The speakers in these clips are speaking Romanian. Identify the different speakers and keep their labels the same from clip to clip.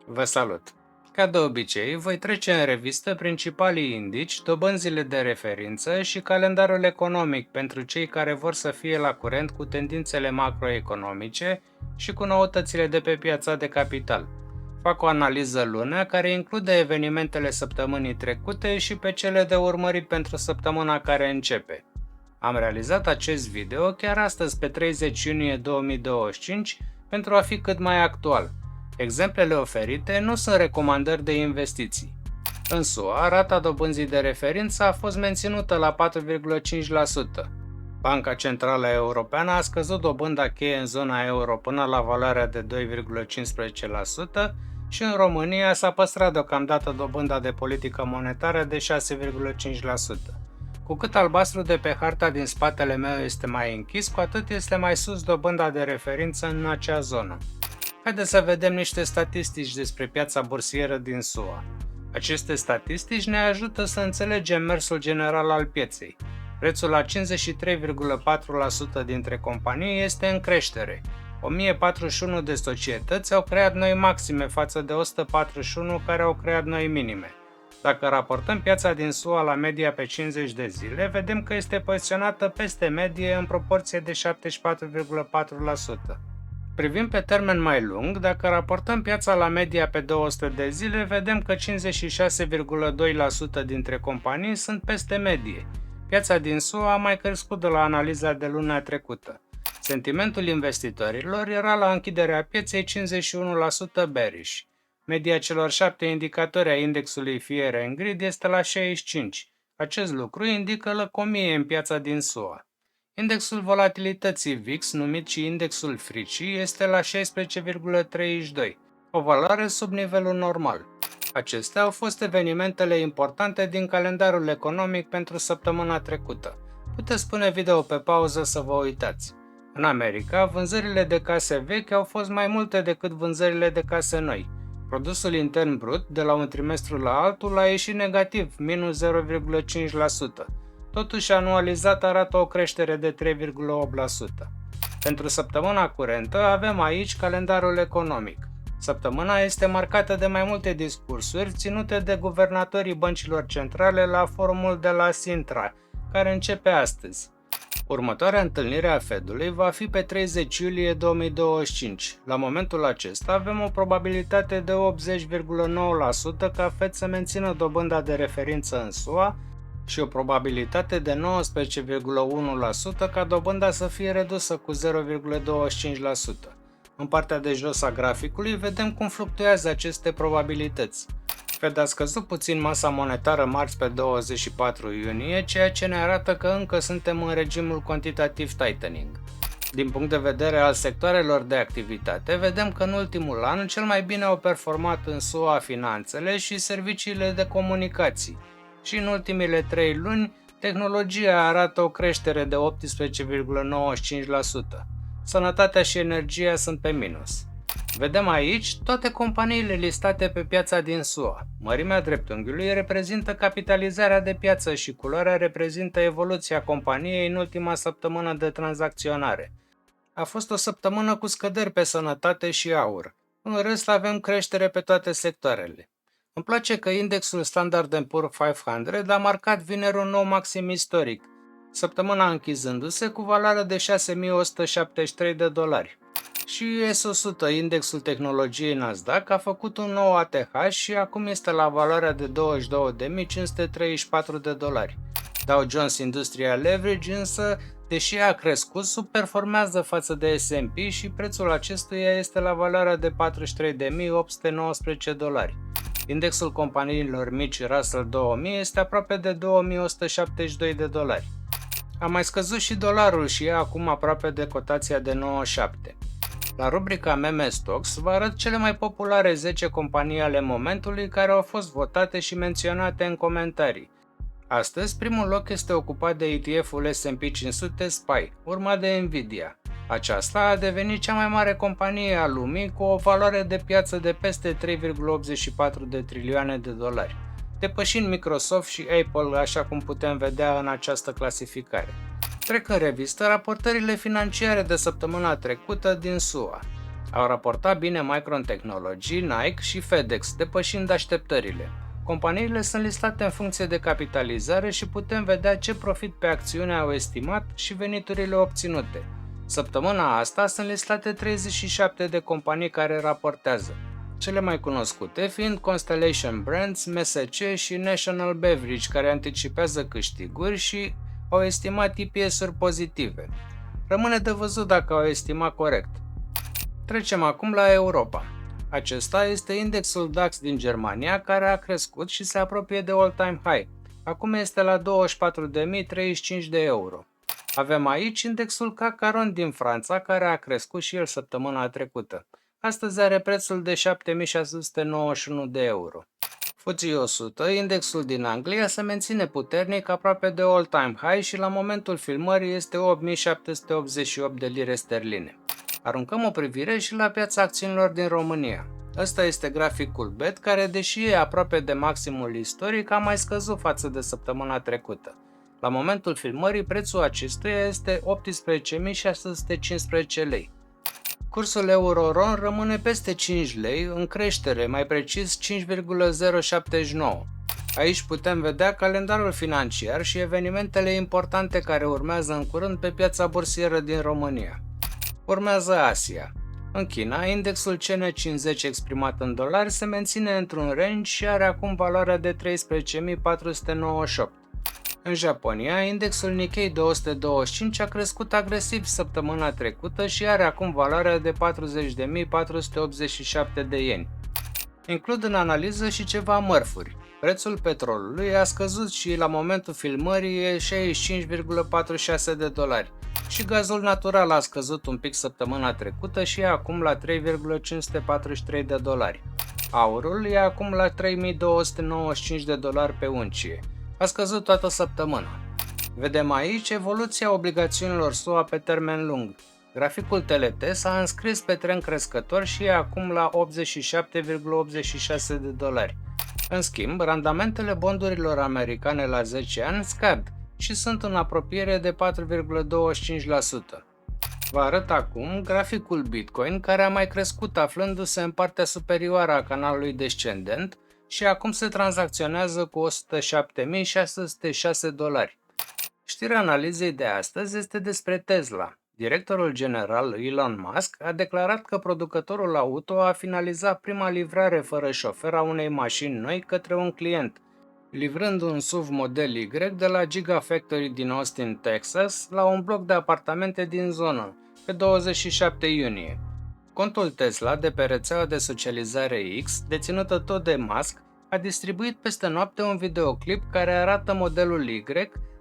Speaker 1: Vă salut! Ca de obicei, voi trece în revistă principalii indici, dobânzile de referință și calendarul economic pentru cei care vor să fie la curent cu tendințele macroeconomice și cu noutățile de pe piața de capital. Fac o analiză lună care include evenimentele săptămânii trecute și pe cele de urmărit pentru săptămâna care începe. Am realizat acest video chiar astăzi pe 30 iunie 2025 pentru a fi cât mai actual. Exemplele oferite nu sunt recomandări de investiții. În SUA, rata dobânzii de referință a fost menținută la 4,5%. Banca Centrală Europeană a scăzut dobânda cheie în zona euro până la valoarea de 2,15% și în România s-a păstrat deocamdată dobânda de politică monetară de 6,5%. Cu cât albastrul de pe harta din spatele meu este mai închis, cu atât este mai sus dobânda de referință în acea zonă. Haideți să vedem niște statistici despre piața bursieră din SUA. Aceste statistici ne ajută să înțelegem mersul general al pieței. Prețul la 53,4% dintre companii este în creștere. 1041 de societăți au creat noi maxime față de 141 care au creat noi minime. Dacă raportăm piața din SUA la media pe 50 de zile, vedem că este poziționată peste medie în proporție de 74,4%. Privind pe termen mai lung, dacă raportăm piața la media pe 200 de zile, vedem că 56,2% dintre companii sunt peste medie. Piața din SUA a mai crescut de la analiza de luna trecută. Sentimentul investitorilor era la închiderea pieței 51% bearish. Media celor 7 indicatori a indexului Fear and Greed este la 65. Acest lucru indică lăcomie în piața din SUA. Indexul volatilității VIX, numit și indexul fricii, este la 16,32, o valoare sub nivelul normal. Acestea au fost evenimentele importante din calendarul economic pentru săptămâna trecută. Puteți pune video pe pauză să vă uitați. În America, vânzările de case vechi au fost mai multe decât vânzările de case noi. Produsul intern brut, de la un trimestru la altul, a ieșit negativ, minus 0,5%. Totuși, anualizat arată o creștere de 3,8%. Pentru săptămâna curentă avem aici calendarul economic. Săptămâna este marcată de mai multe discursuri ținute de guvernatorii băncilor centrale la forumul de la Sintra, care începe astăzi. Următoarea întâlnire a Fedului va fi pe 30 iulie 2025. La momentul acesta avem o probabilitate de 80,9% ca Fed să mențină dobânda de referință în SUA și o probabilitate de 19,1% ca dobânda să fie redusă cu 0,25%. În partea de jos a graficului vedem cum fluctuează aceste probabilități. Fed a scăzut puțin masa monetară marți pe 24 iunie, ceea ce ne arată că încă suntem în regimul quantitative tightening. Din punct de vedere al sectoarelor de activitate, vedem că în ultimul an cel mai bine au performat în SUA finanțele și serviciile de comunicații. Și în ultimile 3 luni, tehnologia arată o creștere de 18,95%. Sănătatea și energia sunt pe minus. Vedem aici toate companiile listate pe piața din SUA. Mărimea dreptunghiului reprezintă capitalizarea de piață și culoarea reprezintă evoluția companiei în ultima săptămână de tranzacționare. A fost o săptămână cu scăderi pe sănătate și aur. În rest avem creștere pe toate sectoarele. Îmi place că indexul Standard & Poor's 500 a marcat vineri un nou maxim istoric, săptămâna închizându-se cu valoare de $6.173. Și S100, indexul tehnologiei Nasdaq, a făcut un nou ATH și acum este la valoarea de $22.534. Dow Jones Industrial Leverage însă, deși a crescut, subperformează față de S&P și prețul acestuia este la valoarea de $43.819. Indexul companiilor mici Russell 2000 este aproape de $2.172. A mai scăzut și dolarul și e acum aproape de cotația de 97. La rubrica Meme Stocks vă arăt cele mai populare 10 companii ale momentului care au fost votate și menționate în comentarii. Astăzi, primul loc este ocupat de ETF-ul S&P 500 SPY, urmat de Nvidia. Aceasta a devenit cea mai mare companie a lumii cu o valoare de piață de peste 3,84 de trilioane de dolari, depășind Microsoft și Apple, așa cum putem vedea în această clasificare. Trec în revistă raportările financiare de săptămâna trecută din SUA. Au raportat bine Micron Technology, Nike și FedEx, depășind așteptările. Companiile sunt listate în funcție de capitalizare și putem vedea ce profit pe acțiune au estimat și veniturile obținute. Săptămâna asta sunt listate 37 de companii care raportează, cele mai cunoscute fiind Constellation Brands, MSC și National Beverage, care anticipează câștiguri și au estimat EPS-uri pozitive. Rămâne de văzut dacă au estimat corect. Trecem acum la Europa. Acesta este indexul DAX din Germania, care a crescut și se apropie de all-time high. Acum este la 24.035 de euro. Avem aici indexul CAC 40 din Franța, care a crescut și el săptămâna trecută. Astăzi are prețul de 7.691 de euro. FTSE 100, indexul din Anglia, se menține puternic aproape de all-time high și la momentul filmării este 8.788 de lire sterline. Aruncăm o privire și la piața acțiunilor din România. Ăsta este graficul BET, care, deși e aproape de maximul istoric, a mai scăzut față de săptămâna trecută. La momentul filmării, prețul acestuia este 18.615 lei. Cursul euro-RON rămâne peste 5 lei, în creștere, mai precis 5,079. Aici putem vedea calendarul financiar și evenimentele importante care urmează în curând pe piața bursieră din România. Urmează Asia. În China, indexul CN50 exprimat în dolari se menține într-un range și are acum valoarea de 13.498. În Japonia, indexul Nikkei 225 a crescut agresiv săptămâna trecută și are acum valoarea de 40.487 de ieni. Includ în analiză și ceva mărfuri. Prețul petrolului a scăzut și la momentul filmării e 65,46 de dolari și gazul natural a scăzut un pic săptămâna trecută și e acum la 3,543 de dolari. Aurul e acum la 3.295 de dolari pe uncie. A scăzut toată săptămâna. Vedem aici evoluția obligațiunilor SUA pe termen lung. Graficul TLT s-a înscris pe trend crescător și e acum la 87,86 de dolari. În schimb, randamentele bondurilor americane la 10 ani scad și sunt în apropiere de 4,25%. Vă arăt acum graficul Bitcoin, care a mai crescut aflându-se în partea superioară a canalului descendent și acum se tranzacționează cu 107.606 dolari. Știrea analizei de astăzi este despre Tesla. Directorul general Elon Musk a declarat că producătorul auto a finalizat prima livrare fără șofer a unei mașini noi către un client, livrând un SUV Model Y de la Gigafactory din Austin, Texas, la un bloc de apartamente din zonă, pe 27 iunie. Contul Tesla de pe rețeaua de socializare X, deținută tot de Musk, a distribuit peste noapte un videoclip care arată modelul Y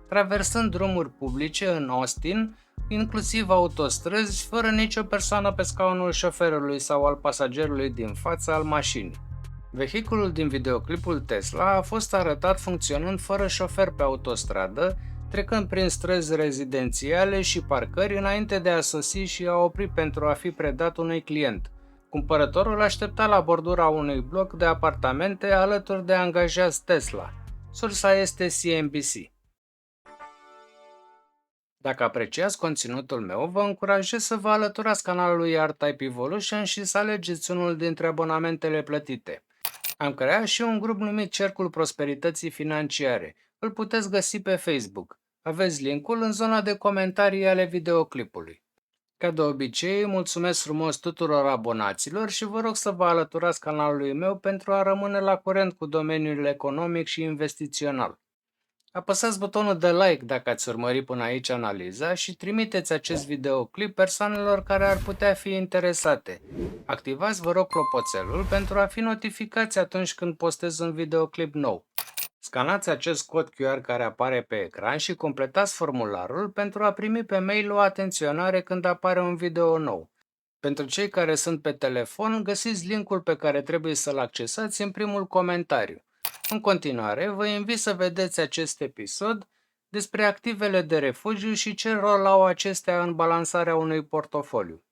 Speaker 1: traversând drumuri publice în Austin, inclusiv autostrăzi, fără nicio persoană pe scaunul șoferului sau al pasagerului din fața al mașinii. Vehiculul din videoclipul Tesla a fost arătat funcționând fără șofer pe autostradă, trecând prin străzi rezidențiale și parcări înainte de a sosi și a opri pentru a fi predat unui client. Cumpărătorul aștepta la bordura unui bloc de apartamente alături de angajați Tesla. Sursa este CNBC. Dacă apreciați conținutul meu, vă încurajez să vă alăturați canalului R-Type Evolution și să alegeți unul dintre abonamentele plătite. Am creat și un grup numit Cercul Prosperității Financiare. Îl puteți găsi pe Facebook. Aveți linkul în zona de comentarii ale videoclipului. Ca de obicei, mulțumesc frumos tuturor abonaților și vă rog să vă alăturați canalului meu pentru a rămâne la curent cu domeniul economic și investițional. Apăsați butonul de like dacă ați urmărit până aici analiza și trimiteți acest videoclip persoanelor care ar putea fi interesate. Activați, vă rog, clopoțelul pentru a fi notificați atunci când postez un videoclip nou. Scanați acest cod QR care apare pe ecran și completați formularul pentru a primi pe mail o atenționare când apare un video nou. Pentru cei care sunt pe telefon, găsiți linkul pe care trebuie să-l accesați în primul comentariu. În continuare, vă invit să vedeți acest episod despre activele de refugiu și ce rol au acestea în balansarea unui portofoliu.